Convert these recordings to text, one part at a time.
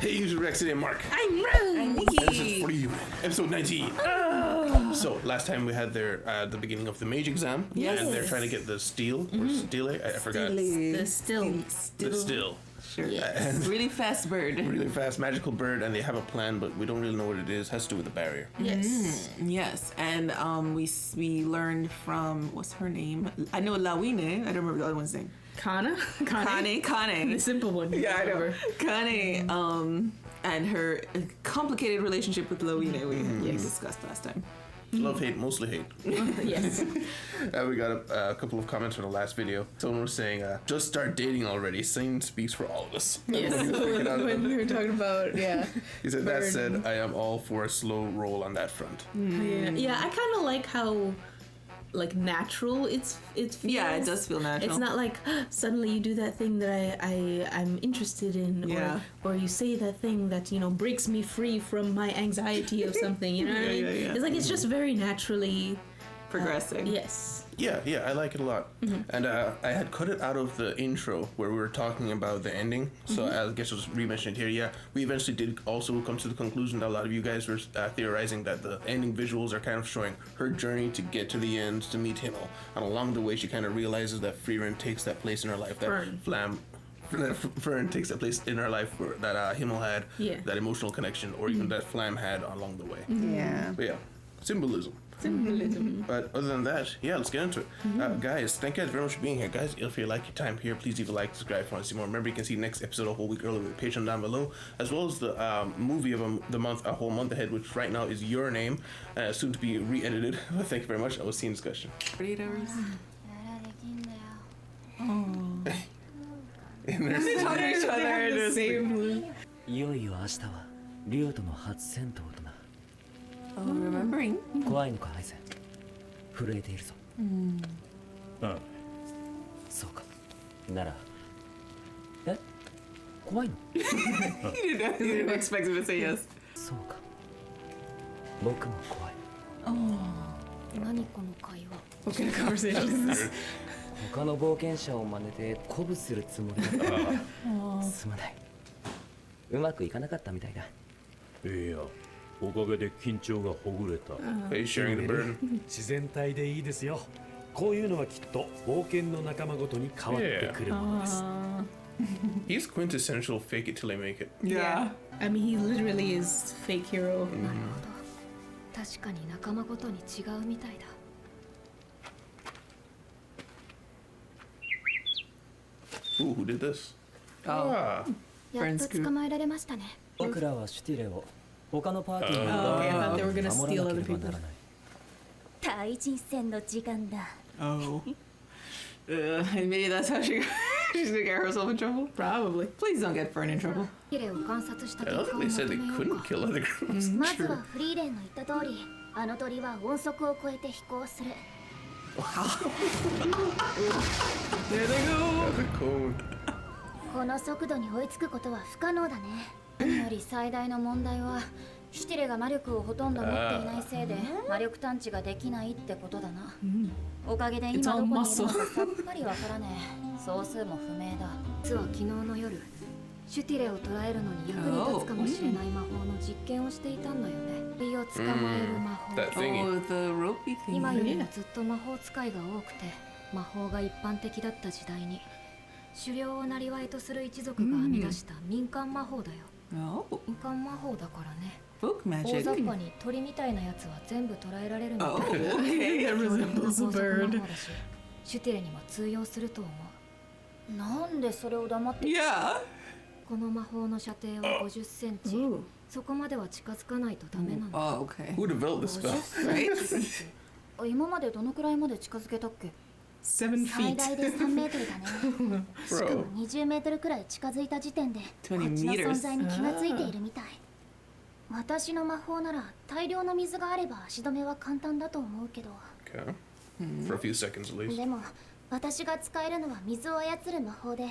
Hey, user Rex and Mark. I'm Rose. I'm This is Nikki. for you, episode 19. So last time we had their the beginning of the Mage exam, Yes. and they're trying to get the steel or stele. I forgot. The still. The still. Sure. And Really fast bird. really fast magical bird, and they have a plan, but we don't really know what it is. It has to do with the barrier. Yes. Yes, and we learned from, what's her name? I know Lawine. I don't remember the other one's name. Kana? Kane. The simple one. Yeah, I know. Kane, and her complicated relationship with Lawine we discussed last time. Love, hate, mostly hate. Yes. We got a couple of comments from the last video. Someone was saying, just start dating already. Same speaks for all of us. Yes. When we were talking about, He said, that said, I am all for a slow roll on that front. Yeah, I kind of like how natural it feels. Yeah, it does feel natural. It's not like suddenly you do that thing that I'm interested in, or you say that thing that breaks me free from my anxiety of something. You know what I mean? Yeah. It's like it's just very naturally Progressing. yes. Yeah, I like it a lot. And I had cut it out of the intro where we were talking about the ending, so I guess I'll just re-mention it here. Yeah, we eventually did also come to the conclusion that a lot of you guys were theorizing that the ending visuals are kind of showing her journey to get to the end, to meet Himmel. And along the way, she kind of realizes that Frieren takes that place in her life, that Frieren takes that place in her life where, that Himmel had, that emotional connection, or even that Flam had along the way. Yeah. But yeah, symbolism. But other than that, let's get into it. Guys, thank you guys very much for being here. Guys, if you like your time here, please leave a like, subscribe if you want to see more. Remember, you can see next episode a whole week early with Patreon down below, as well as the movie of the month, a whole month ahead, which right now is Your Name, soon to be re-edited. Thank you very much. I will see you in discussion. 48 hours. And there's Talking to each other. Same. いよいよ明日はリオとの初戦闘とな Oh, remembering. 怖いのかアイゼン震えているぞそうかならえ怖いの You didn't expect him to say yes. そうか僕も怖い何この会話 What kind of conversation is this? 他の冒険者を真似て鼓舞するつもりだったすまないうまくいかなかったみたいだいやおかげで緊張がほぐれた Hey, sharing the burden. 自然体でいいですよこういうのはきっと冒険の仲間ごとに変わってくるものです He's quintessential fake it till they make it. Yeah. I mean, he literally is fake hero. なるほど確かに仲間ごとに違うみたいだ Ooh, who did this? Oh. やっと捕まえられましたね僕らはシュティレを他のパーティー Okay, I thought they were gonna 守 steal らな other ければ people. ならない対人戦の時間だ Oh. And maybe that's how she's gonna get herself in trouble? Probably. Please don't get Fern in trouble. キレを観察した I 結 don't 果 think を they ま said と they めよう couldn't か kill other groups. まずはフリーレンの言った通りあの鳥は音速を超えて飛行する There they go. The code. この速度に追いつくことは不可能だね何より最大の問題はシュティレが魔力をほとんど持っていないせいで魔力探知ができないってことだなおかげで今どこにいるのかさっぱりわからねえ総数も不明だ実は昨日の夜シュティレを捕らえるのに役に立つかもしれない魔法の実験をしていたんだよね鳥を捕まえる魔法 That thingy. Oh, the ropey thing. 今よりもずっと魔法使いが多くて魔法が一般的だった時代に狩猟を生業とする一族が編み出した民間魔法だよ Oh, 民間魔法だからね book 大 magic. 雑把に鳥みたいなやつは全部捕らえられるみたい Oh, okay. That resembles a 魔 bird. 法だしシュティレにも通用すると思うなんでそれを黙って Yeah. この魔法の射程は50センチ Ooh. そこまでは近づかないとダメなの Oh, okay. Who developed this 50 spell? センチ今までどのくらいまで近づけたっけ 7最 feet. 大で3メートルだねしかも Bro. 20メートルくらい近づいた時点でこっ20ちの meters 存在に気がついているみたい私の魔法なら大量の水があれば足止めは簡単だと思うけど Okay. For a few seconds at least. でも私が使えるのは水を操る魔法で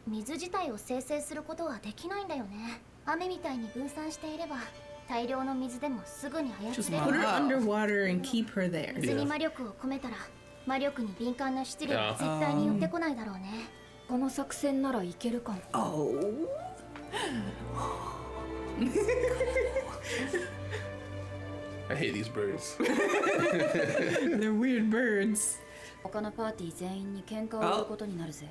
水自体を生成することはできないんだよね雨みたいに分散していれば大量の水でもすぐに操れ Just る Put her Wow. underwater and keep her there. 水に魔力を込めたら魔力に敏感なシュティレは絶対に寄ってこないだろうねこの作戦ならいけるかも Oh. I hate these birds. They're weird birds. 他のパーティー全員に喧嘩を売ることになるぜ。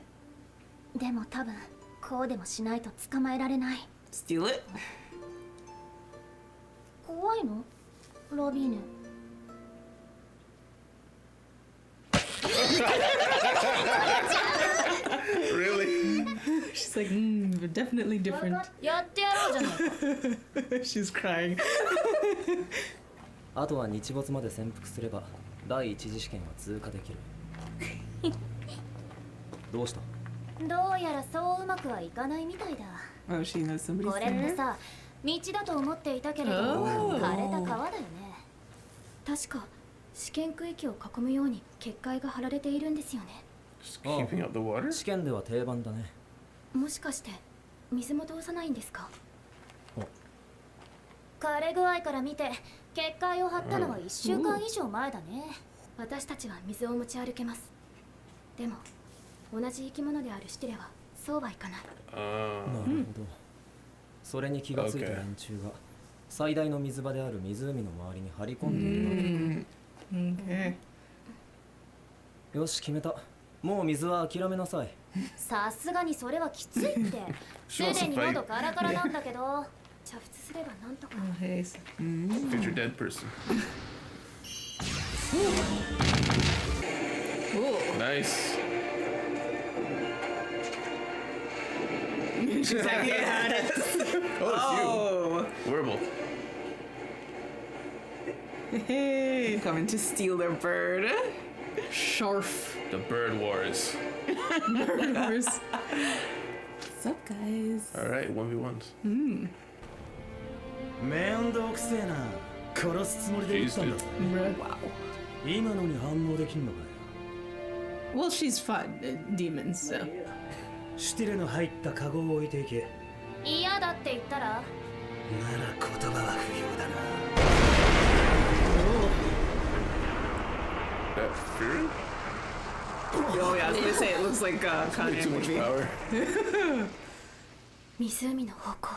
でも多分こうでもしないと捕まえられない。 Steal it? 怖いの？ロビーヌ。Really? She's like, definitely different. やってやろうじゃないか。She's crying. あとは日没まで潜伏すれば第一次試験は通過できる。どうした？どうやらそううまくはいかないみたいだ。 Oh, she knows somebody's これっ in て her. さ、道だと思っていたけれど、枯れた川だよね。確か試験区域を囲むように結界が張られているんですよね。Just keeping out the water? 試験では定番だね。もしかして水も通さないんですか？お枯れ具合から見て結界を張ったのは1週間以上前だね。私たちは水を持ち歩けます。でも同じ生き物であるシテレはそうはいかない。なるほど。それに気がついた連中が最大の水場である湖の周りに張り込んでいるわけ。Okay. よし決めた。もう水は諦めなさい。さすがにそれはきついって。すでに喉カラカラなんだけど、煮沸すればなんとか。 Oh, hey. Picture dead person. Nice. She's like, yeah. Oh, it's you. Werewolf. Hey. Coming to steal their bird. Sharf. The bird wars. Murderers. What's up, guys? All right, 1v1s. めんどくせえな。殺すつもりで撃ったんだぞ。 Bruh. 今のに反応できんのかよ。 Well, she's fought demons, so. シュティレの入ったカゴを置いていけ。嫌だって言ったら？なら言葉は不要だな。 That Frieren? Oh yeah, I was gonna say it looks like a Way Kanye too much movie. power. 湖の方向。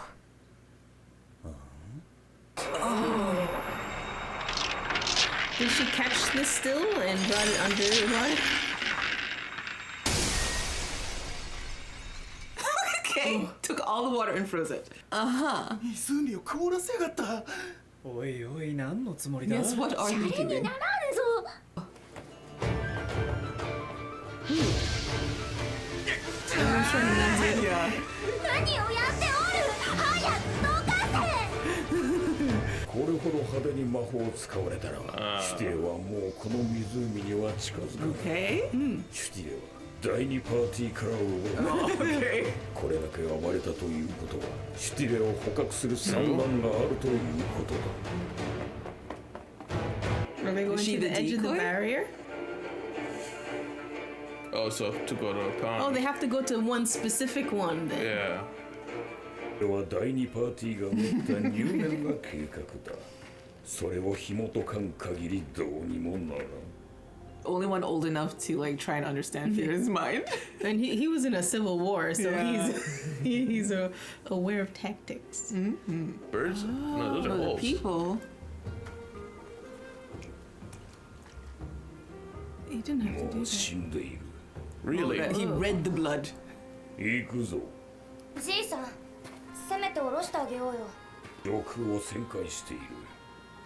Did she catch this still and brought it underwater? Okay, took all the water and froze it. 湖を凍らせやがった。おいおい、何のつもりだ？ Yes, what are you 絵に doing? ならんぞ。Yeah. 何をやっておる？早くどかせ。これほど派手に魔法を使われたらシュティレはもうこの湖には近づかない。 Okay. シュティレは第2パーティーから奪われ Okay. これだけ暴れたということはシュティレを捕獲する算段があるということだ。 Are they going Is she to the the edge of the decoy? barrier? Oh, so to go to a pond. Oh, they have to go to one specific one then. Yeah. これは第2パーティーが持った入念な計画だ。それを紐解かん限りどうにもならん。 Only one old enough to like try and understand Frieren's mind. And he was in a civil war, so Yeah. he's aware of tactics. Birds? No, those are Oh, the wolves. people. He didn't have to も do う that. 死んでいる。 Really? That he read the blood. 行くぞ。じいさん、せめて下ろしてあげようよ。上空を旋回している。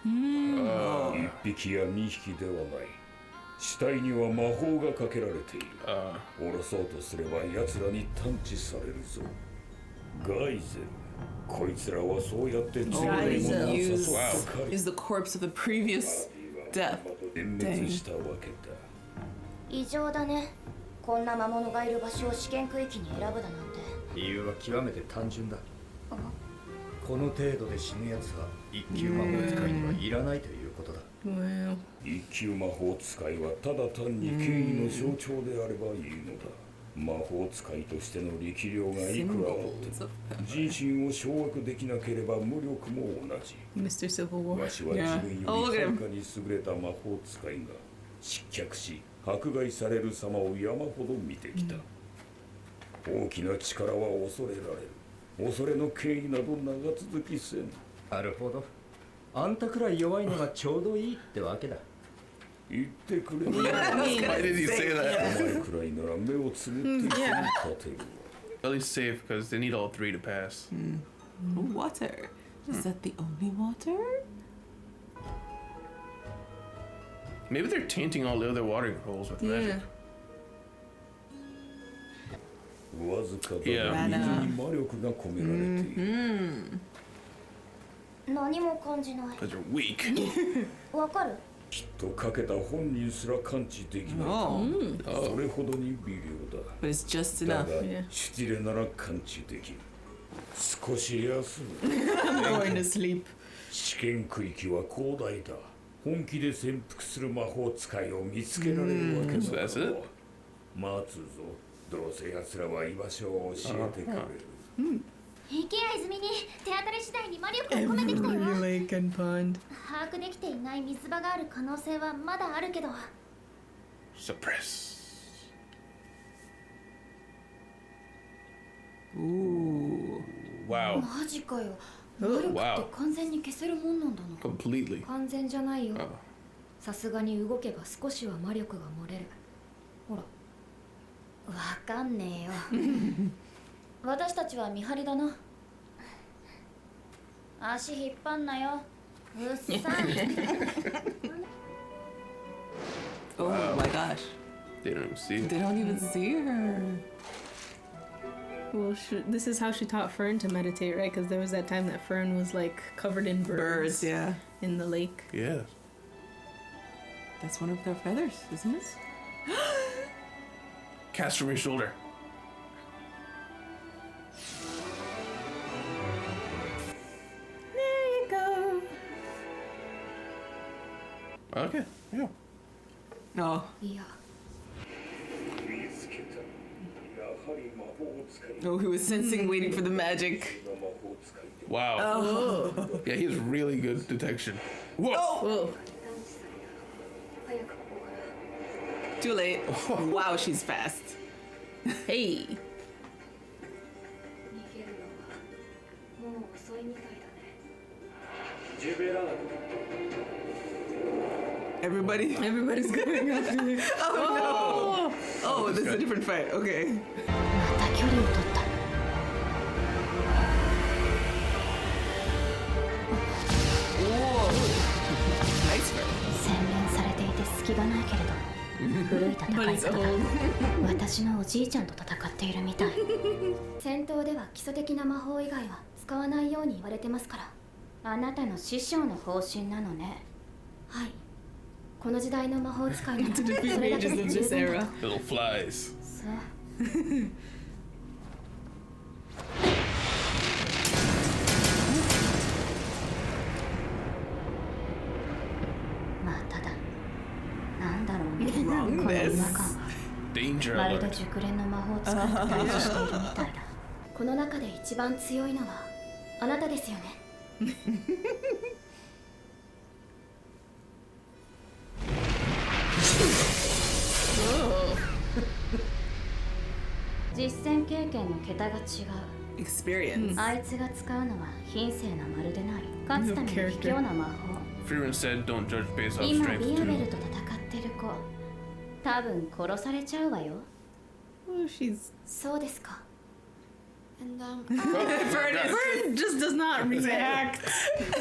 1匹や2匹ではない。死体には魔法がかけられている。下ろそうとすれば奴らに探知されるぞ。ガイゼル。こいつらはそうやって次の獲物を誘 Use って狩り is the corpse of the previous death. 全滅したわけだ。異常だね。こんな魔物がいる場所を試験区域に選ぶだなんて。理由は極めて単純だ。この程度で死ぬ奴は一級魔法使いにはいらないということだ。 Well, 一級魔法使いはただ単に権威の象徴であればいいのだ。魔法使いとしての力量がいくらあっても Symbols of 人身を掌握できなければ無力も同じ。 Mr. Civil War. わしは自分 Yeah. Oh, よ look り at は him. るかに優れた魔法使いが失脚し迫害される様を山ほど見てきた。大きな力は恐れられる。恐れの敬意など長続きせん。なるほど。あんたくらい弱いのがちょうどいいってわけだ。言ってくれ。 Why did he say that? お前くらいなら目をつむって立てるわ。 At least safe, because they need all three to pass. Water. Is that the only water? Maybe they're tainting all the other watering holes with magic. わずかだが水に魔力が込められている。何も感じない。 Because they're weak. わかる？きっとかけた本人すら感知できない。 それほどに微量だ。 But it's just だ enough. が、シュティレなら感知できる。少し休む。 I'm going to sleep. 試験区域は広大だ。本気で潜伏する魔法使いを見つけられるわけだ。待つぞ。どうせ奴らは居場所を教えてくれる。池や泉に手当たり次第に魔力を込めてきたよ。 Lake and pond. 把握できていない水場がある可能性はまだあるけど。 Suppress. Ooh. Wow. マジかよ。魔力って完全に消せるもんなんだな。 Completely. 完全じゃないよ。 Oh. さすがに動けば少しは魔力が漏れる。ほら。わかんねえよ。私たちは見張りだな。足引っ張んなよ。うっさい。 Oh my gosh. They don't even see it. They don't even see her. Well, this is how she taught Fern to meditate, right? Because there was that time that Fern was like covered in birds, Yeah. in the lake. Yeah. That's one of their feathers, isn't it? Cast from your shoulder. There you go. Okay. Yeah. No. いや。 Oh, he was sensing, waiting for the magic. Wow. Oh. Yeah, he has really good detection. Whoa. Whoa. Too late. Wow, she's fast. Hey. Everybody's going after her. Oh, no. Oh, this is a different fight. Okay. また距離を取った。 Whoa. Nice fight. 洗練されていて隙がないけれど古い戦い方だ。私のおじいちゃんと戦っているみたい。戦闘では基礎的な魔法以外は使わないように言われてますから。あなたの師匠の方針なのね。はい。この時代の魔法使いならそれだけで十分だと。 Little flies. そう。まあただなんだろうね。この違和感は。 Danger まるで alert. 熟練の魔法使いと対峙しているみたいだ。この中で一番強いのはあなたですよね。実戦経験の桁が違う。 Experience. あいつが使うのは品性なまるでない勝つための卑怯な魔法。 Frieren said don't judge based off 今 strength ビアベル too. と戦ってる子多分殺されちゃうわよ。 Oh, she's そうですか。 Fern just does not react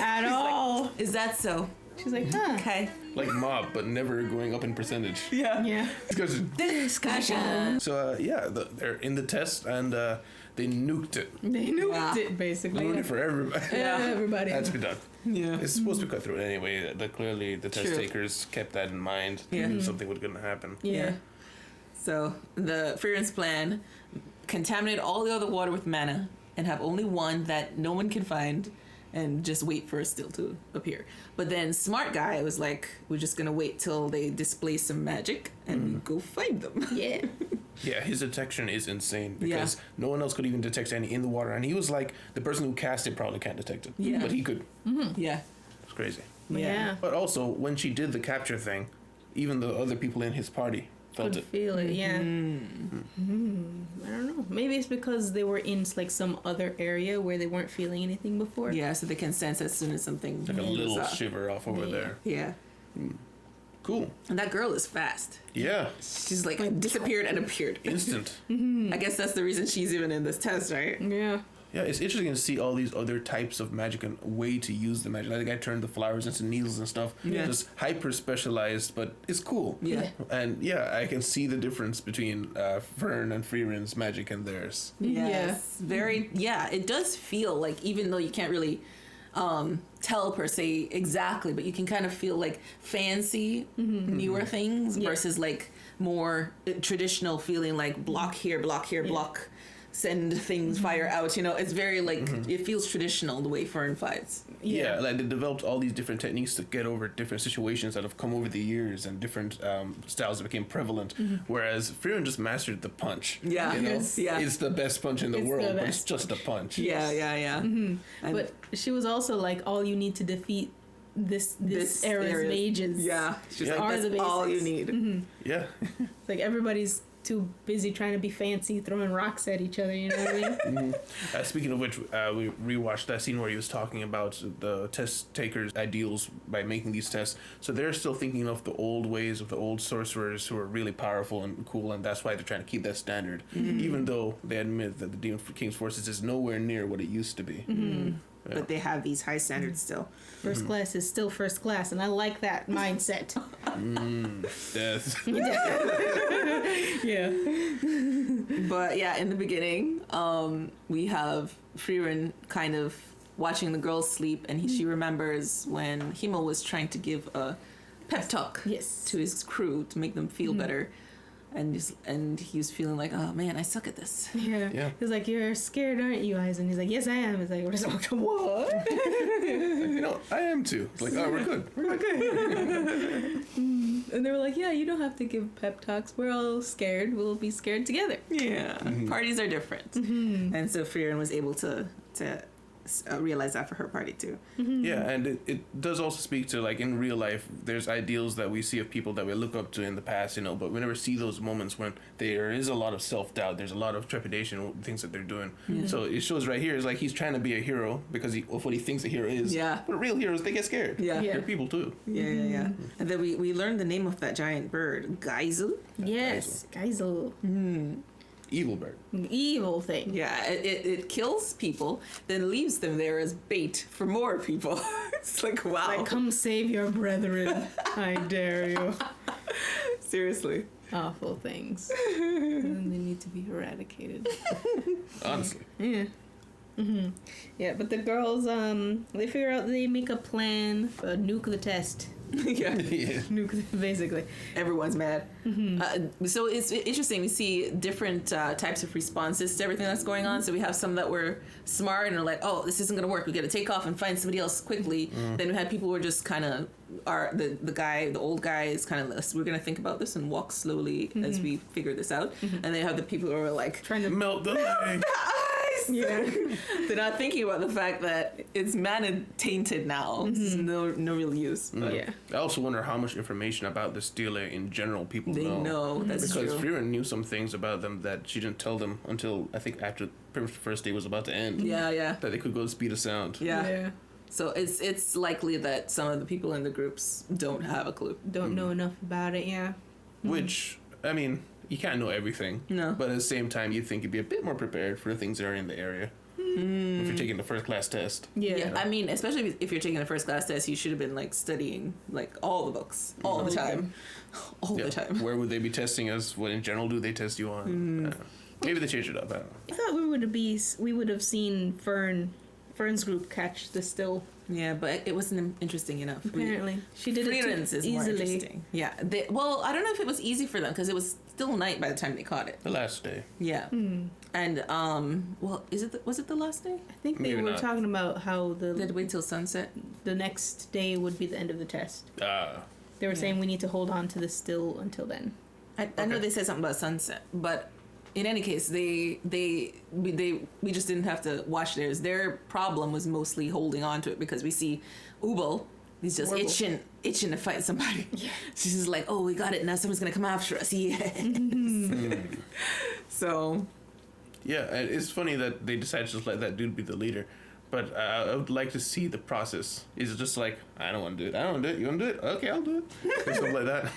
at all. Is that so? She's like, huh. Okay. Like mob, but never going up in percentage. Yeah. Yeah. Because Discussion. so yeah, they're in the test and they nuked it. They nuked Yeah. it basically. Ruined it for everybody. Yeah, everybody. Had to be done. Yeah. It's supposed to be cut through anyway. Clearly the test True. takers kept that in mind. Yeah. Knew something was going to happen. Yeah. So the Frieren's plan: contaminate all the other water with mana, and have only one that no one can find, and just wait for it still to appear. But then smart guy was like, we're just gonna wait till they display some magic and go find them. Yeah. Yeah, his detection is insane Yeah. because no one else could even detect any in the water, and he was like the person who cast it probably can't detect it, Yeah. but he could. Yeah. It's crazy. Yeah. But also when she did the capture thing, even the other people in his party Felt could it. feel it, yeah. I don't know. Maybe it's because they were in like some other area where they weren't feeling anything before. Yeah, so they can sense as soon as something Like a moves little up. shiver off over there. Yeah. Cool. And that girl is fast. Yeah. She's like disappeared and appeared. Instant. I guess that's the reason she's even in this test, right? Yeah. Yeah, it's interesting to see all these other types of magic and way to use the magic. Like the guy turned the flowers into needles and stuff. Yeah. Just hyper specialized, but it's cool. Yeah. And yeah, I can see the difference between Fern and Frieren's magic and theirs. Yes. Very, yeah, it does feel like, even though you can't really tell per se exactly, but you can kind of feel like fancy, newer things versus like more traditional feeling like block here, block. Send things, fire out, you know, it's very like, it feels traditional the way Fern fights. Yeah, like they developed all these different techniques to get over different situations that have come over the years and different styles that became prevalent. Whereas Frieren just mastered the punch. Yeah, you know? yeah. It's the best punch in the It's world, the but it's best. just a punch. Yeah. And But she was also like, all you need to defeat this era's mages. Yeah, she's Yeah. like, Are the that's all you basics. need. Yeah. It's like everybody's too busy trying to be fancy, throwing rocks at each other, you know what I mean? Speaking of which, we rewatched that scene where he was talking about the test takers' ideals by making these tests. So they're still thinking of the old ways of the old sorcerers who are really powerful and cool, and that's why they're trying to keep that standard, even though they admit that the Demon King's forces is nowhere near what it used to be. Yeah. But they have these high standards still. First class is still first class, and I like that mindset. Death. Yeah. But yeah, in the beginning, we have Frieren kind of watching the girls sleep, and she remembers when Himmel was trying to give a pep talk Yes. to his crew to make them feel better. And he was feeling like, oh man, I suck at this. Yeah. He's like, you're scared, aren't you, Eisen? He's like, yes, I am. He's like, what? You know, I am too. It's like, oh, we're good. We're good. And they were like, yeah, you don't have to give pep talks. We're all scared. We'll be scared together. Yeah, parties are different. And so Frieren was able to realize that for her party too. Yeah, and it does also speak to, like, in real life, there's ideals that we see of people that we look up to in the past, you know, but we never see those moments when there is a lot of self-doubt, there's a lot of trepidation with things that they're doing. So it shows right here, is like he's trying to be a hero because of what he thinks a hero is. Yeah. But real heroes, they get scared. Yeah. Yeah. They're people too. Yeah. And then we learned the name of that giant bird, Geisel. Yes. Geisel. Evil bird. Evil thing. Yeah, it kills people, then leaves them there as bait for more people. It's like, wow. Like, come save your brethren. I dare you. Seriously. Awful things. And they need to be eradicated. Honestly. Yeah. Yeah, but the girls, they figure out they make a plan for nuke the test. Yeah. Yeah. Nuke, basically. Everyone's mad. So it's interesting. We see different types of responses to everything that's going on. So we have some that were smart and are like, oh, this isn't going to work. We got to take off and find somebody else quickly. Then we had people who were just kind of, the old guy is kind of, we're going to think about this and walk slowly as we figure this out. And then you have the people who are like, Trying to Melt the leg. Yeah. they're not thinking about the fact that it's mana tainted now. There's no real use. But Yeah. I also wonder how much information about the stele in general people they know that's because true. Frieren knew some things about them that she didn't tell them until I think after pretty much the first day was about to end. Yeah. That they could go the speed of sound. Yeah. So it's likely that some of the people in the groups don't have a clue. Don't know enough about it, yeah. Which, I mean, you can't know everything. No. But at the same time, you'd think you'd be a bit more prepared for the things that are in the area. If you're taking the first class test. Yeah. I mean, especially if you're taking a first class test, you should have been like studying like all the books all the time, all the time. Where would they be testing us? What in general do they test you on? Maybe they changed it up. I don't know. I thought we would have seen Fern's group catch the still. Yeah, but it wasn't interesting enough. Apparently, she did Frieren's it is too more easily. interesting. Yeah. Well, I don't know if it was easy for them because it was still night by the time they caught it. The last day. Yeah. And well, was it the last day? I think they Maybe were not. talking about how Did it wait till sunset? the next day would be the end of the test. Ah. They were saying we need to hold on to the still until then. I know they said something about sunset, but in any case, we just didn't have to watch theirs. Their problem was mostly holding on to it because we see Ubal He's just itching to fight somebody. Yeah. She's just like, oh, we got it. Now someone's going to come after us. Yeah. So. Yeah, it's funny that they decided to just let that dude be the leader. But I would like to see the process. Is it just like, I don't want to do it. I don't want to do it. You want to do it? Okay, I'll do it. Or something like that.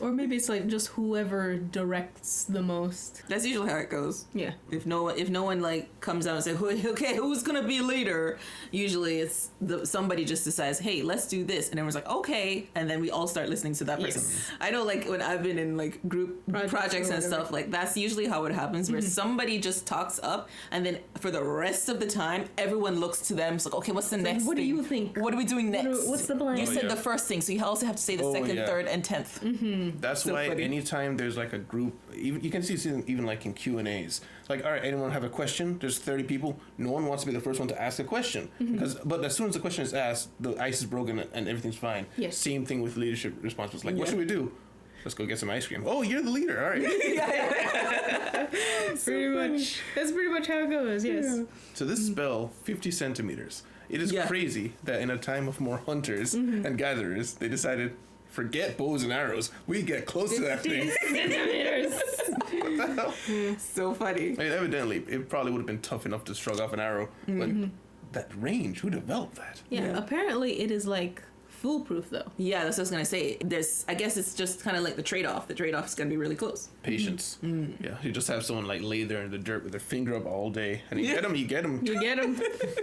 Or maybe it's like just whoever directs the most. That's usually how it goes. Yeah. If no one like comes out and says, okay, who's gonna be leader? Usually it's somebody just decides, hey, let's do this, and everyone's like, okay, and then we all start listening to that person. Yes. I know, like when I've been in like group projects and stuff, like that's usually how it happens, where somebody just talks up, and then for the rest of the time, everyone looks to them. It's like, okay, what's the next? What thing? do you think? What are we doing next? What's the plan? You said the first thing, so you also have to say the second, third, and 10th. That's so why funny. Anytime there's like a group, even you can see even like in Q&As, like, all right, anyone have a question? There's 30 people. No one wants to be the first one to ask a question. But as soon as the question is asked, the ice is broken and everything's fine. Yes. Same thing with leadership responses. Like, what should we do? Let's go get some ice cream. Oh, you're the leader. All right. Pretty much. That's pretty much how it goes. Yes. Yeah. So this spell, 50 centimeters. It is crazy that in a time of more hunters and gatherers, they decided, forget bows and arrows. We get close to that thing. What the hell? So funny. I mean, evidently, it probably would have been tough enough to shrug off an arrow, but that range, who developed that? Yeah. Apparently, it is like foolproof, though. Yeah, that's what I was gonna say. I guess it's just kind of like the trade-off. The trade-off is gonna be really close. Patience. Yeah, you just have someone like lay there in the dirt with their finger up all day, and you get them. You get them.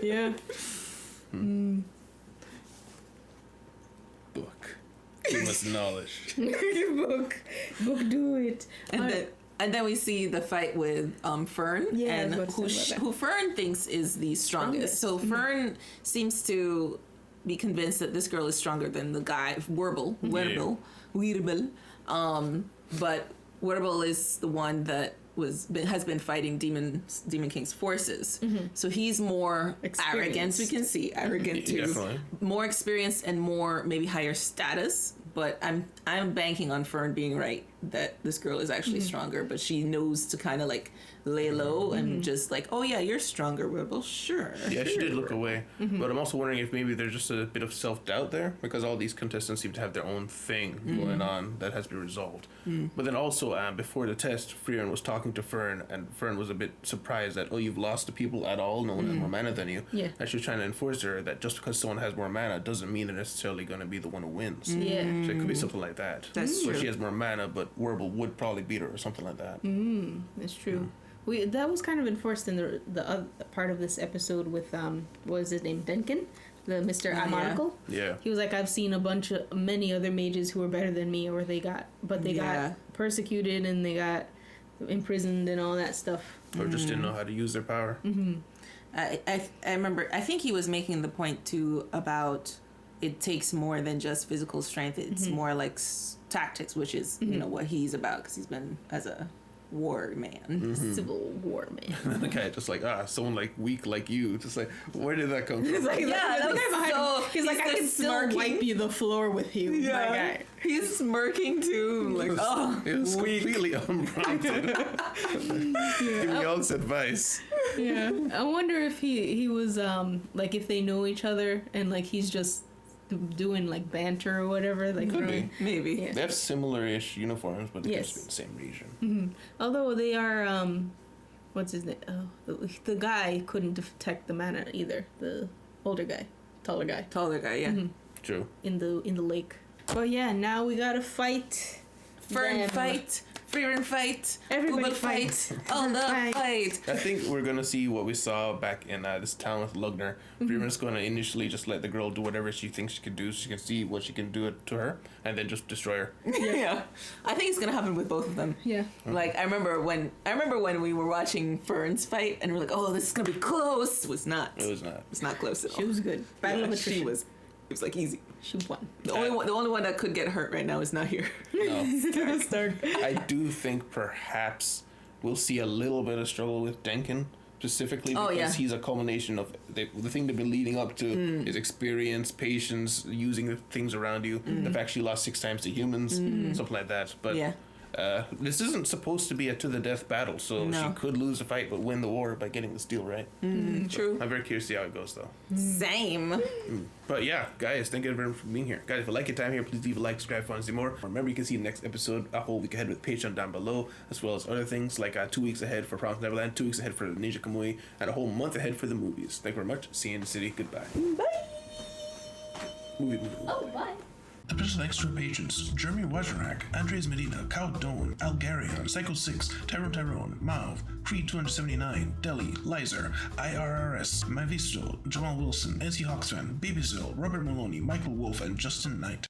Yeah. Book. Give us knowledge. Book, do it. And then we see the fight with Fern, and who Fern thinks is the strongest. So Fern seems to be convinced that this girl is stronger than the guy, Werble. But Werble is the one that has been fighting Demon King's forces. So he's more arrogant. We can see arrogant too. Definitely. More experienced and more maybe higher status. But I'm banking on Fern being right that this girl is actually stronger, but she knows to kind of like lay low and just like, oh yeah, you're stronger, Rebel. Sure. Yeah, she did look away. But I'm also wondering if maybe there's just a bit of self-doubt there, because all these contestants seem to have their own thing going on that has to be resolved. But then also, before the test, Frieren was talking to Fern, and Fern was a bit surprised that, oh, you've lost the people at all, no one has more mana than you. Yeah. And she was trying to enforce her that just because someone has more mana doesn't mean they're necessarily going to be the one who wins. Yeah. So it could be something like that. That's true. So she has more mana, but Werble would probably beat her or something like that. That's true. That was kind of enforced in the other part of this episode with what was his name, Duncan, the Mr. Monocle. Yeah. He was like, I've seen many other mages who were better than me, or they got persecuted and they got imprisoned and all that stuff. Or just didn't know how to use their power. I remember. I think he was making the point too about it takes more than just physical strength. It's more like tactics, which is what he's about, because he's been as a war man, Civil War man. And the guy just like, someone like weak like you, just like, where did that come from? He's like, he's like, I can still wipe you the floor with you. Yeah, he's smirking too. Like, it was completely unprompted. Giving all this advice. Yeah, I wonder if he was like, if they know each other and like he's just doing like banter or whatever. Like, could be. Maybe. Yeah. They have similar-ish uniforms, but they're just in the same region. Although they are, what's his name? Oh, the guy couldn't detect the mana either. The older guy, taller guy. Yeah. True. In the lake. But yeah, now we gotta fight. Fern fight. Frieren fight. Everybody fight. All the fight. I think we're gonna see what we saw back in this town with Lugner. Frieren's gonna initially just let the girl do whatever she thinks she can do, so she can see what she can do to her, and then just destroy her. Yeah, I think it's gonna happen with both of them. Yeah. Like I remember when we were watching Fern's fight, and we're like, oh, this is gonna be close. It was not. It was not. It's not close at all. She was good. Battle of attrition. It was like easy. She won. The only one that could get hurt right now is not here. No. I do think perhaps we'll see a little bit of struggle with Denkin specifically, because he's a culmination of the thing they've been leading up to is experience, patience, using the things around you. The fact she lost 6 times to humans, something like that. But This isn't supposed to be a to the death battle, so she could lose the fight but win the war by getting the steel, right? True. I'm very curious to see how it goes, though. Same. But yeah, guys, thank you everyone for being here. Guys, if you like your time here, please leave a like, subscribe, and see more. Remember, you can see the next episode a whole week ahead with Patreon down below, as well as other things like 2 weeks ahead for Promised Neverland, 2 weeks ahead for Ninja Kamui, and a whole month ahead for the movies. Thank you very much. See you in the city. Goodbye. Bye. Movie. Oh, bye. Special extra patrons: Jeremy Wajrak, Andres Medina, Kao Doan, Algarion, Psycho 6, Tyrone, Mauve, Creed 279, Deli, Lizer, IRRS, Mavisto, Jamal Wilson, NC Hawksfan, Babyzil, Robert Maloney, Michael Wolf, and Justin Knight.